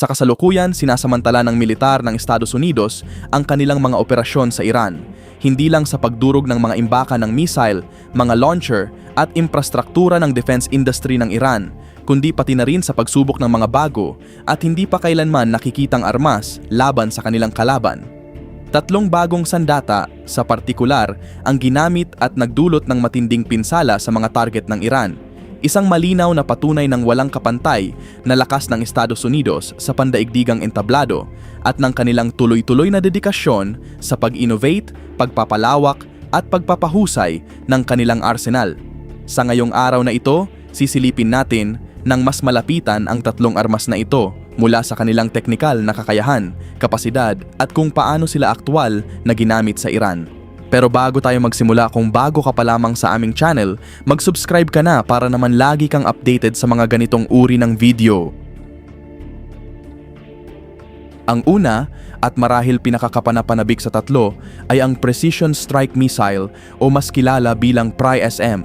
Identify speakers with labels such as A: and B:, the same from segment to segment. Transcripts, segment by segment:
A: Sa kasalukuyan, sinasamantala ng militar ng Estados Unidos ang kanilang mga operasyon sa Iran, hindi lang sa pagdurog ng mga imbaka ng missile, mga launcher at infrastruktura ng defense industry ng Iran, kundi pati na rin sa pagsubok ng mga bago at hindi pa kailanman nakikitang armas laban sa kanilang kalaban. 3 bagong sandata, sa partikular, ang ginamit at nagdulot ng matinding pinsala sa mga target ng Iran. Isang malinaw na patunay ng walang kapantay na lakas ng Estados Unidos sa pandaigdigang entablado at ng kanilang tuloy-tuloy na dedikasyon sa pag-innovate, pagpapalawak at pagpapahusay ng kanilang arsenal. Sa ngayong araw na ito, sisilipin natin ng mas malapitan ang 3 armas na ito mula sa kanilang teknikal na kakayahan, kapasidad at kung paano sila aktwal na ginamit sa Iran. Pero bago tayo magsimula, kung bago ka pa lamang sa aming channel, mag-subscribe ka na para naman lagi kang updated sa mga ganitong uri ng video. Ang una, at marahil pinakakapanapanabik sa 3, ay ang Precision Strike Missile o mas kilala bilang PRI-SM.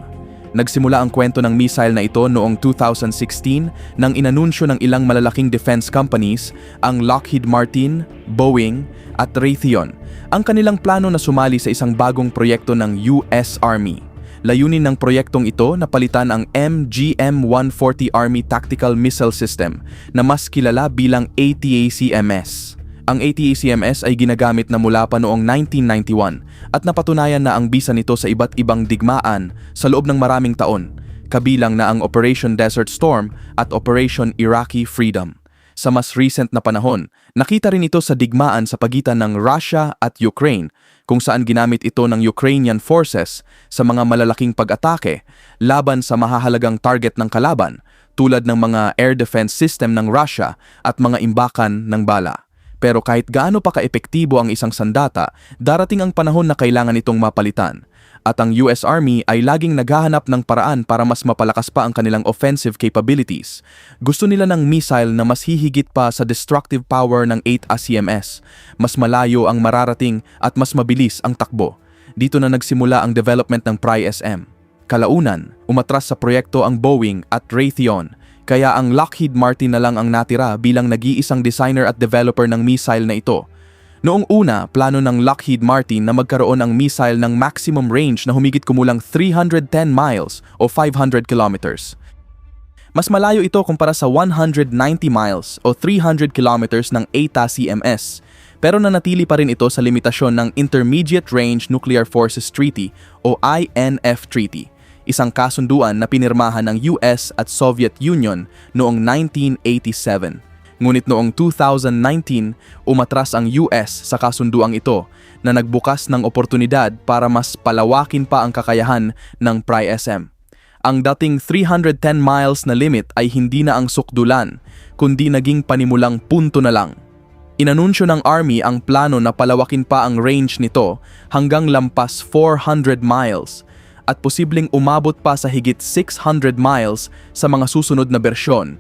A: Nagsimula ang kwento ng missile na ito noong 2016 nang inanunsyo ng ilang malalaking defense companies, ang Lockheed Martin, Boeing at Raytheon, ang kanilang plano na sumali sa isang bagong proyekto ng US Army. Layunin ng proyektong ito na palitan ang MGM-140 Army Tactical Missile System na mas kilala bilang ATACMS. Ang ATACMS ay ginagamit na mula pa noong 1991 at napatunayan na ang bisa nito sa iba't ibang digmaan sa loob ng maraming taon, kabilang na ang Operation Desert Storm at Operation Iraqi Freedom. Sa mas recent na panahon, nakita rin ito sa digmaan sa pagitan ng Russia at Ukraine, kung saan ginamit ito ng Ukrainian forces sa mga malalaking pag-atake laban sa mahahalagang target ng kalaban, tulad ng mga air defense system ng Russia at mga imbakan ng bala. Pero kahit gaano pa kaepektibo ang isang sandata, darating ang panahon na kailangan itong mapalitan. At ang US Army ay laging naghahanap ng paraan para mas mapalakas pa ang kanilang offensive capabilities. Gusto nila ng missile na mas hihigit pa sa destructive power ng 8ACMS. Mas malayo ang mararating at mas mabilis ang takbo. Dito na nagsimula ang development ng PRI-SM. Kalaunan, umatras sa proyekto ang Boeing at Raytheon, kaya ang Lockheed Martin na lang ang natira bilang nag-iisang designer at developer ng missile na ito. Noong una, plano ng Lockheed Martin na magkaroon ng missile ng maximum range na humigit kumulang 310 miles o 500 kilometers. Mas malayo ito kumpara sa 190 miles o 300 kilometers ng ATACMS, pero nanatili pa rin ito sa limitasyon ng Intermediate Range Nuclear Forces Treaty o INF Treaty, isang kasunduan na pinirmahan ng US at Soviet Union noong 1987. Ngunit noong 2019, umatras ang US sa kasunduang ito na nagbukas ng oportunidad para mas palawakin pa ang kakayahan ng PRI-SM. Ang dating 310 miles na limit ay hindi na ang sukdulan, kundi naging panimulang punto na lang. Inanunsyo ng Army ang plano na palawakin pa ang range nito hanggang lampas 400 miles at posibleng umabot pa sa higit 600 miles sa mga susunod na bersyon.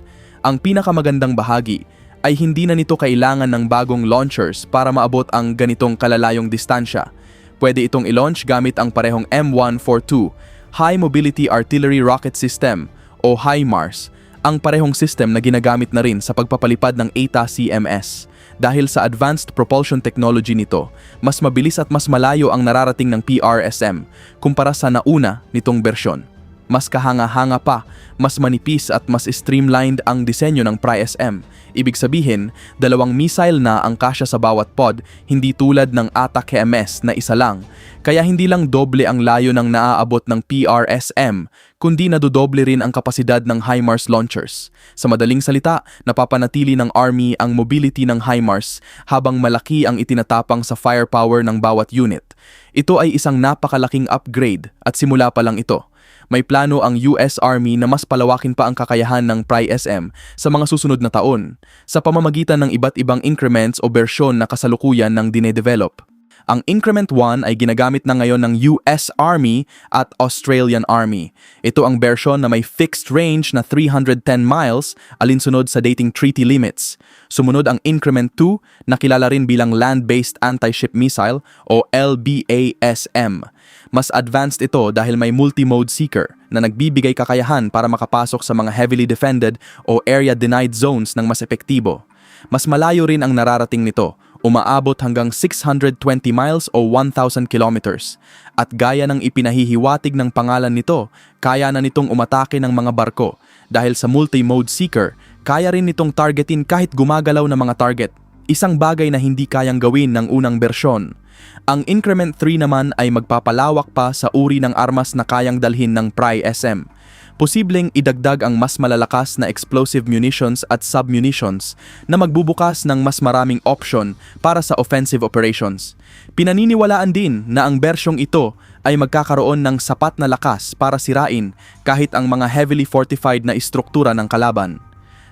A: Ang pinakamagandang bahagi ay hindi na nito kailangan ng bagong launchers para maabot ang ganitong kalalayong distansya. Pwede itong i-launch gamit ang parehong M142, High Mobility Artillery Rocket System o HIMARS, ang parehong system na ginagamit na rin sa pagpapalipad ng ATACMS. Dahil sa advanced propulsion technology nito, mas mabilis at mas malayo ang nararating ng PRSM kumpara sa nauna nitong bersyon. Mas kahanga-hanga pa, mas manipis at mas streamlined ang disenyo ng PRI-SM. Ibig sabihin, 2 missile na ang kasya sa bawat pod, hindi tulad ng ATACMS na isa lang. Kaya hindi lang doble ang layo ng naaabot ng PRSM, kundi nadodoble rin ang kapasidad ng HIMARS launchers. Sa madaling salita, napapanatili ng Army ang mobility ng HIMARS habang malaki ang itinatapang sa firepower ng bawat unit. Ito ay isang napakalaking upgrade at simula pa lang ito. May plano ang US Army na mas palawakin pa ang kakayahan ng PRI-SM sa mga susunod na taon sa pamamagitan ng iba't ibang increments o bersyon na kasalukuyan ng dinedevelop. Ang Increment 1 ay ginagamit na ngayon ng US Army at Australian Army. Ito ang bersyon na may fixed range na 310 miles alinsunod sa dating treaty limits. Sumunod ang Increment 2 na kilala rin bilang Land-Based Anti-Ship Missile o LBASM. Mas advanced ito dahil may multi-mode seeker na nagbibigay kakayahan para makapasok sa mga heavily defended o area-denied zones ng mas epektibo. Mas malayo rin ang nararating nito, umaabot hanggang 620 miles o 1,000 kilometers. At gaya ng ipinahihiwatig ng pangalan nito, kaya na nitong umatake ng mga barko. Dahil sa multi-mode seeker, kaya rin nitong targetin kahit gumagalaw na mga target. Isang bagay na hindi kayang gawin ng unang bersyon. Ang Increment 3 naman ay magpapalawak pa sa uri ng armas na kayang dalhin ng Pry-SM. Posibleng idagdag ang mas malalakas na explosive munitions at submunitions na magbubukas ng mas maraming option para sa offensive operations. Pinaniniwalaan din na ang bersyong ito ay magkakaroon ng sapat na lakas para sirain kahit ang mga heavily fortified na istruktura ng kalaban.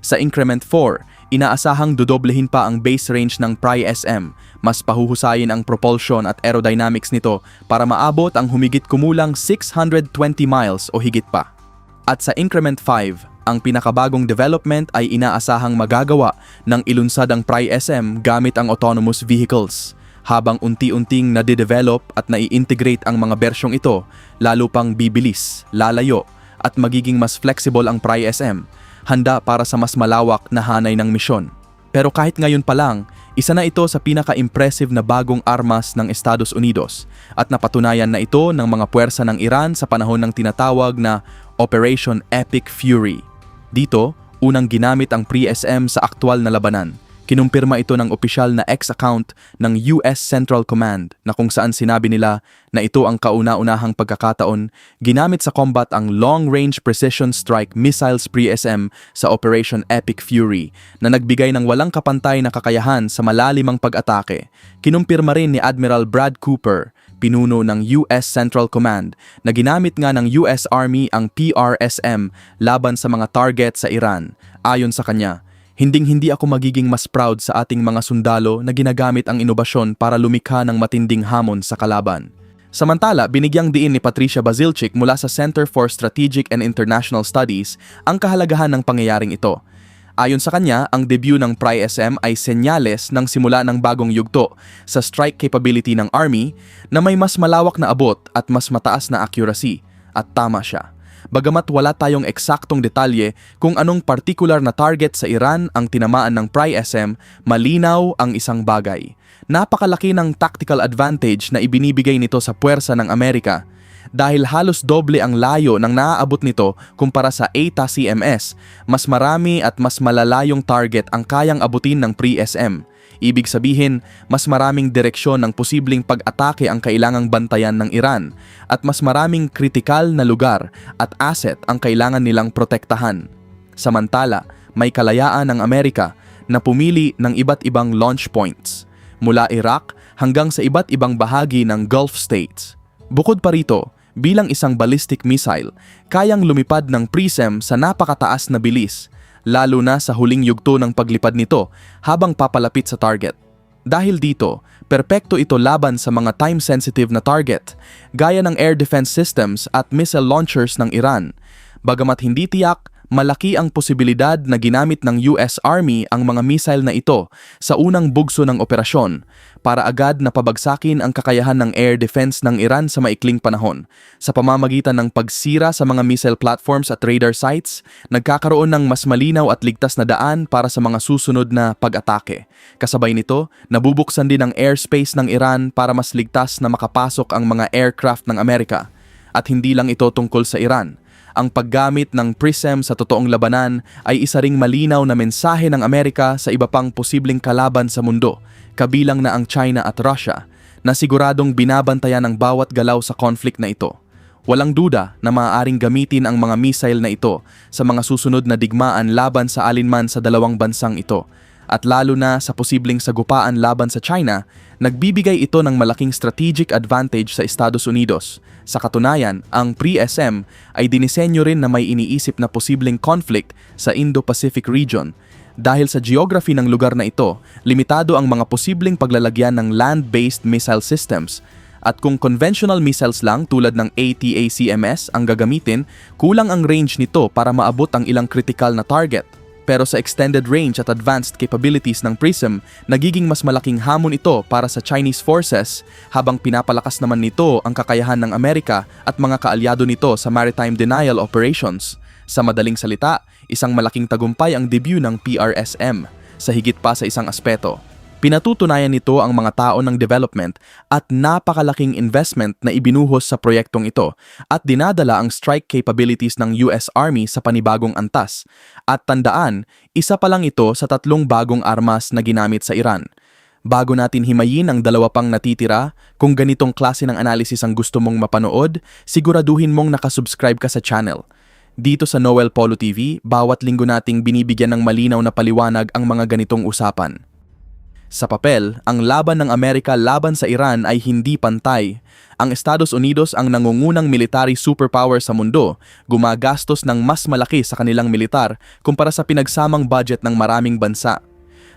A: Sa Increment 4, inaasahang dodoblehin pa ang base range ng Pry-SM, mas pahuhusayin ang propulsion at aerodynamics nito para maabot ang humigit kumulang 620 miles o higit pa. At sa Increment 5, ang pinakabagong development ay inaasahang magagawa ng ilunsad ang Pry-SM gamit ang autonomous vehicles. Habang unti-unting nade-develop at nai-integrate ang mga bersyong ito, lalo pang bibilis, lalayo, at magiging mas flexible ang Pry-SM, handa para sa mas malawak na hanay ng misyon. Pero kahit ngayon pa lang, isa na ito sa pinaka-impressive na bagong armas ng Estados Unidos at napatunayan na ito ng mga puwersa ng Iran sa panahon ng tinatawag na Operation Epic Fury. Dito, unang ginamit ang Pry-SM sa aktwal na labanan. Kinumpirma ito ng opisyal na X-account ng US Central Command na kung saan sinabi nila na ito ang kauna-unahang pagkakataon ginamit sa combat ang Long-Range Precision Strike Missiles Pry-SM sa Operation Epic Fury na nagbigay ng walang kapantay na kakayahan sa malalimang pag-atake. Kinumpirma rin ni Admiral Brad Cooper, pinuno ng US Central Command, na ginamit nga ng US Army ang PRSM laban sa mga target sa Iran. Ayon sa kanya, hinding-hindi ako magiging mas proud sa ating mga sundalo na ginagamit ang inobasyon para lumikha ng matinding hamon sa kalaban. Samantala, binigyang diin ni Patricia Bazilchik mula sa Center for Strategic and International Studies ang kahalagahan ng pangyayaring ito. Ayon sa kanya, ang debut ng Pry-SM ay senyales ng simula ng bagong yugto sa strike capability ng Army na may mas malawak na abot at mas mataas na accuracy. At tama siya. Bagamat wala tayong eksaktong detalye kung anong particular na target sa Iran ang tinamaan ng Pry-SM, malinaw ang isang bagay. Napakalaki ng tactical advantage na ibinibigay nito sa puwersa ng Amerika. Dahil halos doble ang layo ng naaabot nito kumpara sa ATA-CMS, mas marami at mas malalayong target ang kayang abutin ng Pry-SM. Ibig sabihin, mas maraming direksyon ng posibleng pag-atake ang kailangang bantayan ng Iran at mas maraming kritikal na lugar at asset ang kailangan nilang protektahan. Samantala, may kalayaan ng Amerika na pumili ng iba't ibang launch points, mula Iraq hanggang sa iba't ibang bahagi ng Gulf States. Bukod pa rito, bilang isang ballistic missile, kayang lumipad ng PrSM sa napakataas na bilis, lalo na sa huling yugto ng paglipad nito habang papalapit sa target. Dahil dito, perpekto ito laban sa mga time-sensitive na target, gaya ng air defense systems at missile launchers ng Iran. Bagamat hindi tiyak, malaki ang posibilidad na ginamit ng US Army ang mga missile na ito sa unang bugso ng operasyon para agad na pabagsakin ang kakayahan ng air defense ng Iran sa maikling panahon. Sa pamamagitan ng pagsira sa mga missile platforms at radar sites, nagkakaroon ng mas malinaw at ligtas na daan para sa mga susunod na pag-atake. Kasabay nito, nabubuksan din ang airspace ng Iran para mas ligtas na makapasok ang mga aircraft ng Amerika. At hindi lang ito tungkol sa Iran. Ang paggamit ng PrSM sa totoong labanan ay isa ring malinaw na mensahe ng Amerika sa iba pang posibleng kalaban sa mundo, kabilang na ang China at Russia, na siguradong binabantayan ang bawat galaw sa conflict na ito. Walang duda na maaaring gamitin ang mga missile na ito sa mga susunod na digmaan laban sa alinman sa dalawang bansang ito. At lalo na sa posibleng sagupaan laban sa China, nagbibigay ito ng malaking strategic advantage sa Estados Unidos. Sa katunayan, ang PrSM ay dinisenyo rin na may iniisip na posibleng conflict sa Indo-Pacific region. Dahil sa geography ng lugar na ito, limitado ang mga posibleng paglalagyan ng land-based missile systems. At kung conventional missiles lang tulad ng ATA-CMS ang gagamitin, kulang ang range nito para maabot ang ilang critical na target. Pero sa extended range at advanced capabilities ng PrSM, nagiging mas malaking hamon ito para sa Chinese forces habang pinapalakas naman nito ang kakayahan ng Amerika at mga kaalyado nito sa maritime denial operations. Sa madaling salita, isang malaking tagumpay ang debut ng PRSM. sa higit pa sa isang aspeto. Pinatutunayan nito ang mga tao ng development at napakalaking investment na ibinuhos sa proyektong ito at dinadala ang strike capabilities ng US Army sa panibagong antas. At tandaan, isa pa lang ito sa 3 bagong armas na ginamit sa Iran. Bago natin himayin ang 2 pang natitira, kung ganitong klase ng analysis ang gusto mong mapanood, siguraduhin mong nakasubscribe ka sa channel. Dito sa Noel Polo TV, bawat linggo nating binibigyan ng malinaw na paliwanag ang mga ganitong usapan. Sa papel, ang laban ng Amerika laban sa Iran ay hindi pantay. Ang Estados Unidos ang nangungunang military superpower sa mundo, gumagastos ng mas malaki sa kanilang militar kumpara sa pinagsamang budget ng maraming bansa.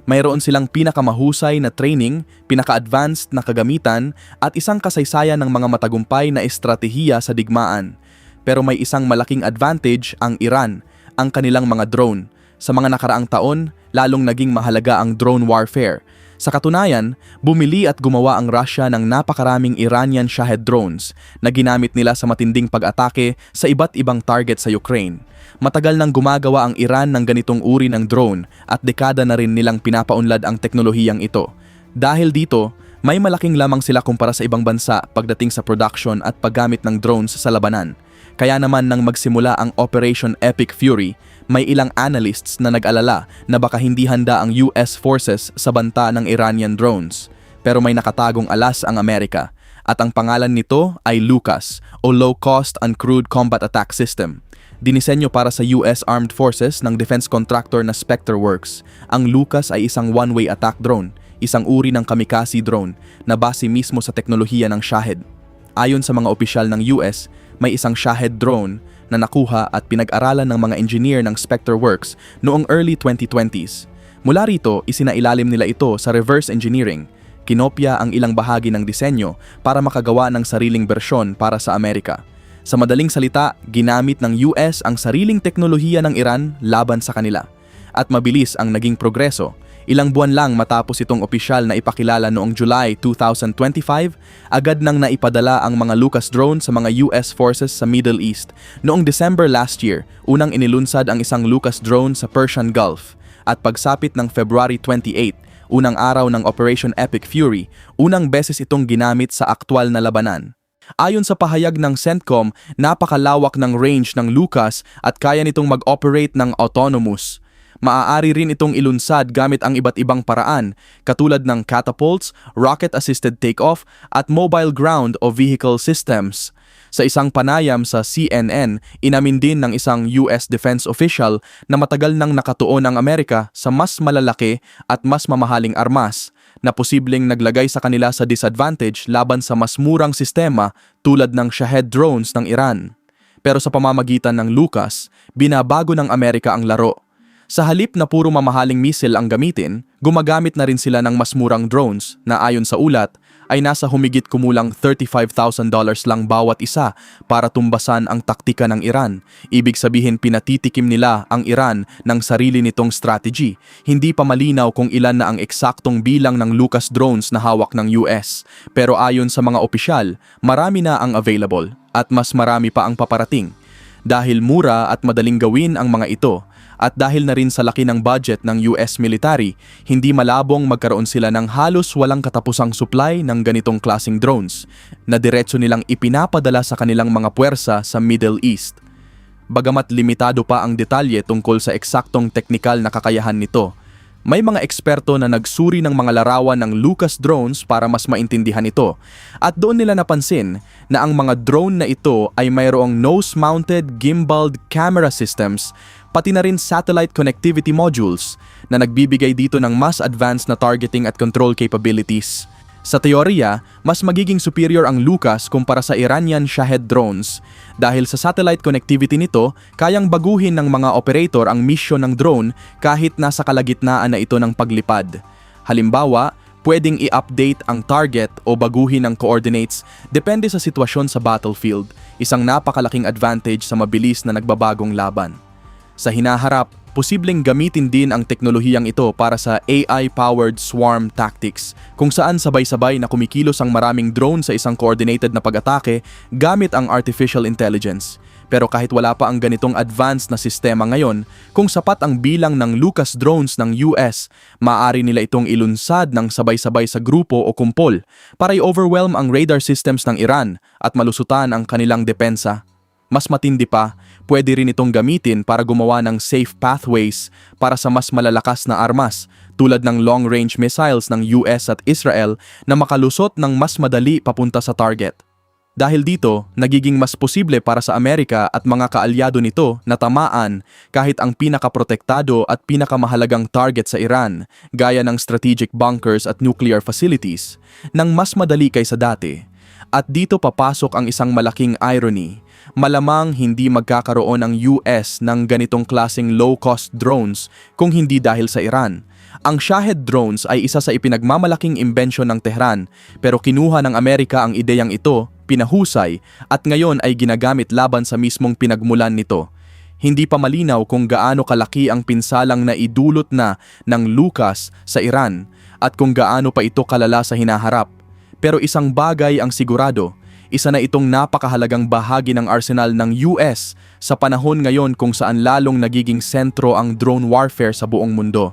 A: Mayroon silang pinakamahusay na training, pinaka-advanced na kagamitan at isang kasaysayan ng mga matagumpay na estratehiya sa digmaan. Pero may isang malaking advantage ang Iran, ang kanilang mga drone. Sa mga nakaraang taon, lalong naging mahalaga ang drone warfare. Sa katunayan, bumili at gumawa ang Russia ng napakaraming Iranian Shahed drones na ginamit nila sa matinding pag-atake sa iba't ibang target sa Ukraine. Matagal nang gumagawa ang Iran ng ganitong uri ng drone at dekada na rin nilang pinapaunlad ang teknolohiyang ito. Dahil dito, may malaking lamang sila kumpara sa ibang bansa pagdating sa production at paggamit ng drones sa labanan. Kaya naman nang magsimula ang Operation Epic Fury, may ilang analysts na nag-alala na baka hindi handa ang US forces sa banta ng Iranian drones. Pero may nakatagong alas ang Amerika, at ang pangalan nito ay LUCAS o Low Cost Uncrewed Combat Attack System. Dinisenyo para sa US Armed Forces ng defense contractor na Spectre Works. Ang LUCAS ay isang one-way attack drone, isang uri ng kamikaze drone na base mismo sa teknolohiya ng Shahed. Ayon sa mga opisyal ng US, may isang Shahed drone na nakuha at pinag-aralan ng mga engineer ng Spectre Works noong early 2020s. Mula rito, isinailalim nila ito sa reverse engineering. Kinopya ang ilang bahagi ng disenyo para makagawa ng sariling bersyon para sa Amerika. Sa madaling salita, ginamit ng US ang sariling teknolohiya ng Iran laban sa kanila. At mabilis ang naging progreso. Ilang buwan lang matapos itong opisyal na ipakilala noong July 2025, agad nang naipadala ang mga LUCAS drone sa mga US forces sa Middle East. Noong December last year, unang inilunsad ang isang LUCAS drone sa Persian Gulf. At pagsapit ng February 28, unang araw ng Operation Epic Fury, unang beses itong ginamit sa aktwal na labanan. Ayon sa pahayag ng CENTCOM, napakalawak ng range ng LUCAS at kaya nitong mag-operate ng autonomous. Maaari rin itong ilunsad gamit ang iba't ibang paraan, katulad ng catapults, rocket-assisted takeoff, at mobile ground o vehicle systems. Sa isang panayam sa CNN, inamin din ng isang US defense official na matagal nang nakatuon ang Amerika sa mas malalaki at mas mamahaling armas, na posibleng naglagay sa kanila sa disadvantage laban sa mas murang sistema tulad ng Shahed drones ng Iran. Pero sa pamamagitan ng LUCAS, binabago ng Amerika ang laro. Sa halip na puro mamahaling missile ang gamitin, gumagamit na rin sila ng mas murang drones na ayon sa ulat ay nasa humigit kumulang $35,000 lang bawat isa para tumbasan ang taktika ng Iran. Ibig sabihin pinatitikim nila ang Iran ng sarili nitong strategy. Hindi pa malinaw kung ilan na ang eksaktong bilang ng LUCAS drones na hawak ng US. Pero ayon sa mga opisyal, marami na ang available at mas marami pa ang paparating. Dahil mura at madaling gawin ang mga ito, at dahil na rin sa laki ng budget ng US military, hindi malabong magkaroon sila ng halos walang katapusang supply ng ganitong klaseng drones na diretso nilang ipinapadala sa kanilang mga puwersa sa Middle East. Bagamat limitado pa ang detalye tungkol sa eksaktong teknikal na kakayahan nito, may mga eksperto na nagsuri ng mga larawan ng LUCAS drones para mas maintindihan ito. At doon nila napansin na ang mga drone na ito ay mayroong nose-mounted gimbaled camera systems, pati na rin satellite connectivity modules na nagbibigay dito ng mas advanced na targeting at control capabilities. Sa teorya, mas magiging superior ang LUCAS kumpara sa Iranian Shahed drones. Dahil sa satellite connectivity nito, kayang baguhin ng mga operator ang mission ng drone kahit nasa kalagitnaan na ito ng paglipad. Halimbawa, pwedeng i-update ang target o baguhin ang coordinates depende sa sitwasyon sa battlefield, isang napakalaking advantage sa mabilis na nagbabagong laban. Sa hinaharap, posibleng gamitin din ang teknolohiyang ito para sa AI-powered swarm tactics, kung saan sabay-sabay na kumikilos ang maraming drone sa isang coordinated na pag-atake gamit ang artificial intelligence. Pero kahit wala pa ang ganitong advanced na sistema ngayon, kung sapat ang bilang ng Lucas drones ng US, maaari nila itong ilunsad ng sabay-sabay sa grupo o kumpol para i-overwhelm ang radar systems ng Iran at malusutan ang kanilang depensa. Mas matindi pa, pwede rin itong gamitin para gumawa ng safe pathways para sa mas malalakas na armas tulad ng long-range missiles ng US at Israel na makalusot ng mas madali papunta sa target. Dahil dito, nagiging mas posible para sa Amerika at mga kaalyado nito na tamaan kahit ang pinakaprotektado at pinakamahalagang target sa Iran, gaya ng strategic bunkers at nuclear facilities, nang mas madali kaysa dati. At dito papasok ang isang malaking irony. Malamang hindi magkakaroon ang US ng ganitong klaseng low-cost drones kung hindi dahil sa Iran. Ang Shahed drones ay isa sa ipinagmamalaking imbensyon ng Tehran, pero kinuha ng Amerika ang ideyang ito, pinahusay, at ngayon ay ginagamit laban sa mismong pinagmulan nito. Hindi pa malinaw kung gaano kalaki ang pinsalang na idulot na ng Lucas sa Iran at kung gaano pa ito kalala sa hinaharap. Pero isang bagay ang sigurado, isa na itong napakahalagang bahagi ng arsenal ng US sa panahon ngayon kung saan lalong nagiging sentro ang drone warfare sa buong mundo.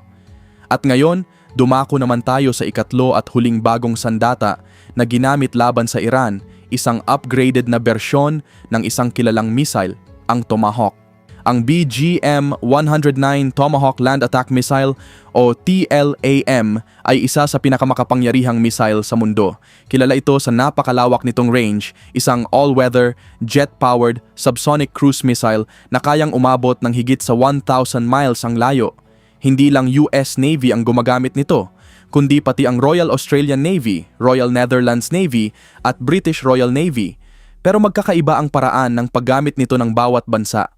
A: At ngayon, dumako naman tayo sa ikatlo at huling bagong sandata na ginamit laban sa Iran, isang upgraded na bersyon ng isang kilalang missile, ang Tomahawk. Ang BGM-109 Tomahawk Land Attack Missile o TLAM ay isa sa pinakamakapangyarihang missile sa mundo. Kilala ito sa napakalawak nitong range, isang all-weather, jet-powered, subsonic cruise missile na kayang umabot ng higit sa 1,000 miles ang layo. Hindi lang US Navy ang gumagamit nito, kundi pati ang Royal Australian Navy, Royal Netherlands Navy at British Royal Navy. Pero magkakaiba ang paraan ng paggamit nito ng bawat bansa.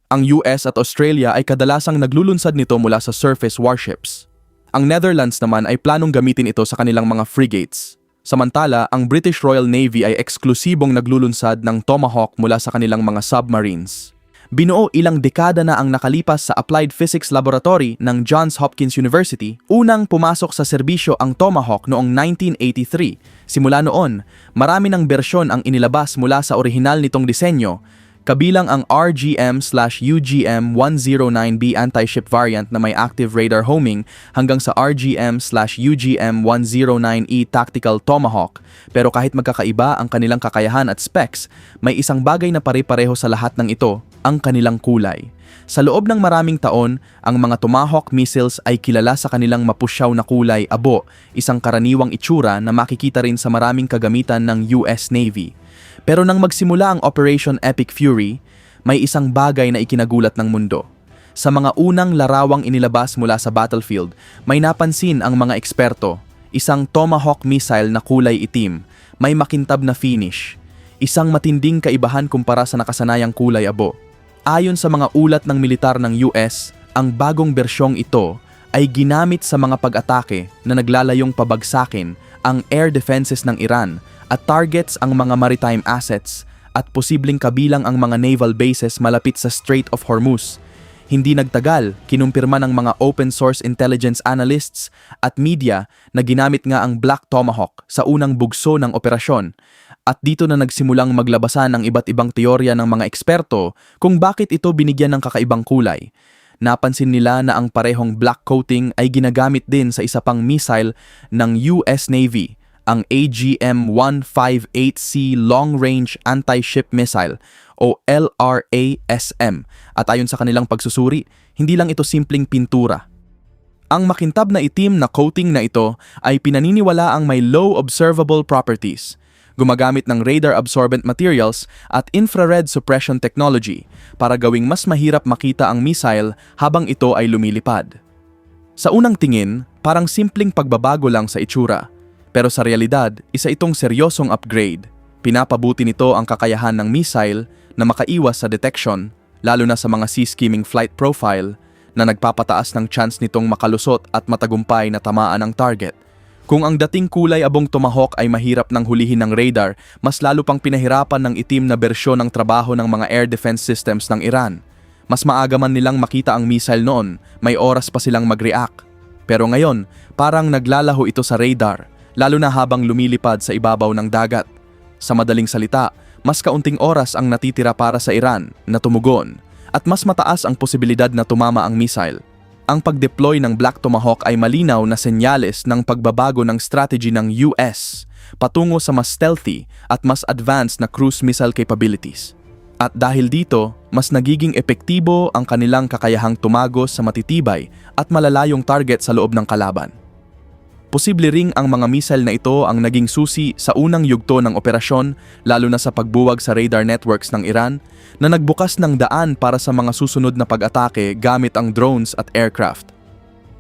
A: Ang US at Australia ay kadalasang naglulunsad nito mula sa surface warships. Ang Netherlands naman ay planong gamitin ito sa kanilang mga frigates. Samantala, ang British Royal Navy ay eksklusibong naglulunsad ng Tomahawk mula sa kanilang mga submarines. Binuo ilang dekada na ang nakalipas sa Applied Physics Laboratory ng Johns Hopkins University, unang pumasok sa serbisyo ang Tomahawk noong 1983. Simula noon, marami ng bersyon ang inilabas mula sa orihinal nitong disenyo, kabilang ang RGM/UGM-109B anti-ship variant na may active radar homing hanggang sa RGM/UGM-109E tactical Tomahawk. Pero kahit magkakaiba ang kanilang kakayahan at specs, may isang bagay na pare-pareho sa lahat ng ito, ang kanilang kulay. Sa loob ng maraming taon, ang mga Tomahawk missiles ay kilala sa kanilang mapusyaw na kulay abo, isang karaniwang itsura na makikita rin sa maraming kagamitan ng US Navy. Pero nang magsimula ang Operation Epic Fury, may isang bagay na ikinagulat ng mundo. Sa mga unang larawang inilabas mula sa battlefield, may napansin ang mga eksperto, isang Tomahawk missile na kulay itim, may makintab na finish, isang matinding kaibahan kumpara sa nakasanayang kulay abo. Ayon sa mga ulat ng militar ng US, ang bagong bersyong ito ay ginamit sa mga pag-atake na naglalayong pabagsakin ang air defenses ng Iran at targets ang mga maritime assets at posibleng kabilang ang mga naval bases malapit sa Strait of Hormuz. Hindi nagtagal, kinumpirma ng mga open source intelligence analysts at media na ginamit nga ang Black Tomahawk sa unang bugso ng operasyon. At dito na nagsimulang maglabasan ang iba't ibang teorya ng mga eksperto kung bakit ito binigyan ng kakaibang kulay. Napansin nila na ang parehong black coating ay ginagamit din sa isa pang missile ng US Navy, ang AGM-158C Long Range Anti-Ship Missile o LRASM. At ayon sa kanilang pagsusuri, hindi lang ito simpleng pintura. Ang makintab na itim na coating na ito ay pinaniniwala ang may low observable properties. Gumagamit ng radar-absorbent materials at infrared suppression technology para gawing mas mahirap makita ang missile habang ito ay lumilipad. Sa unang tingin, parang simpleng pagbabago lang sa itsura. Pero sa realidad, isa itong seryosong upgrade. Pinapabuti nito ang kakayahan ng missile na makaiwas sa detection, lalo na sa mga sea-skimming flight profile, na nagpapataas ng chance nitong makalusot at matagumpay na tamaan ang target. Kung ang dating kulay abong Tomahawk ay mahirap ng hulihin ng radar, mas lalo pang pinahirapan ng itim na bersyon ng trabaho ng mga air defense systems ng Iran. Mas maaga man nilang makita ang missile noon, may oras pa silang mag-react. Pero ngayon, parang naglalaho ito sa radar, lalo na habang lumilipad sa ibabaw ng dagat. Sa madaling salita, Mas kaunting oras ang natitira para sa Iran na tumugon at mas mataas ang posibilidad na tumama ang missile. Ang pag-deploy ng Black Tomahawk ay malinaw na senyales ng pagbabago ng strategy ng US patungo sa mas stealthy at mas advanced na cruise missile capabilities. At dahil dito, mas nagiging epektibo ang kanilang kakayahang tumagos sa matitibay at malalayong target sa loob ng kalaban. Posible ring ang mga missile na ito ang naging susi sa unang yugto ng operasyon, lalo na sa pagbuwag sa radar networks ng Iran na nagbukas ng daan para sa mga susunod na pag-atake gamit ang drones at aircraft.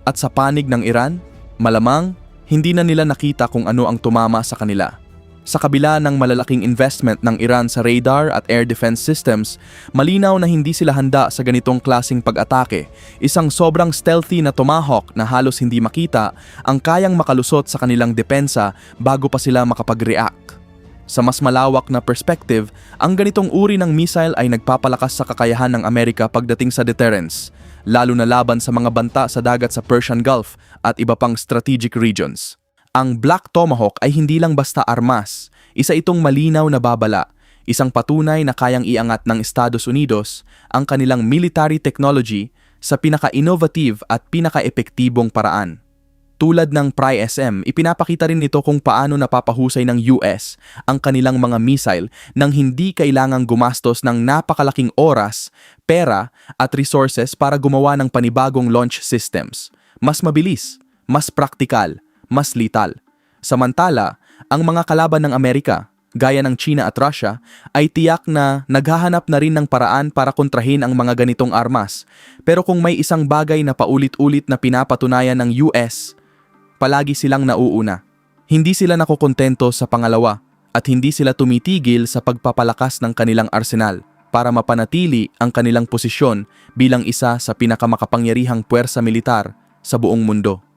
A: At sa panig ng Iran, malamang hindi na nila nakita kung ano ang tumama sa kanila. Sa kabila ng malalaking investment ng Iran sa radar at air defense systems, malinaw na hindi sila handa sa ganitong klaseng pag-atake. Isang sobrang stealthy na Tomahawk na halos hindi makita ang kayang makalusot sa kanilang depensa bago pa sila makapag-react. Sa mas malawak na perspective, ang ganitong uri ng missile ay nagpapalakas sa kakayahan ng Amerika pagdating sa deterrence, lalo na laban sa mga banta sa dagat sa Persian Gulf at iba pang strategic regions. Ang Black Tomahawk ay hindi lang basta armas, isa itong malinaw na babala, isang patunay na kayang iangat ng Estados Unidos ang kanilang military technology sa pinaka-innovative at pinaka-epektibong paraan. Tulad ng PRI-SM, ipinapakita rin ito kung paano napapahusay ng US ang kanilang mga missile nang hindi kailangang gumastos ng napakalaking oras, pera at resources para gumawa ng panibagong launch systems. Mas mabilis, mas praktikal, mas lital. Samantala, ang mga kalaban ng Amerika, gaya ng China at Russia, ay tiyak na naghahanap na rin ng paraan para kontrahin ang mga ganitong armas. Pero kung may isang bagay na paulit-ulit na pinapatunayan ng US, palagi silang nauuna. Hindi sila nakokontento sa pangalawa at hindi sila tumitigil sa pagpapalakas ng kanilang arsenal para mapanatili ang kanilang posisyon bilang isa sa pinakamakapangyarihang puwersa militar sa buong mundo.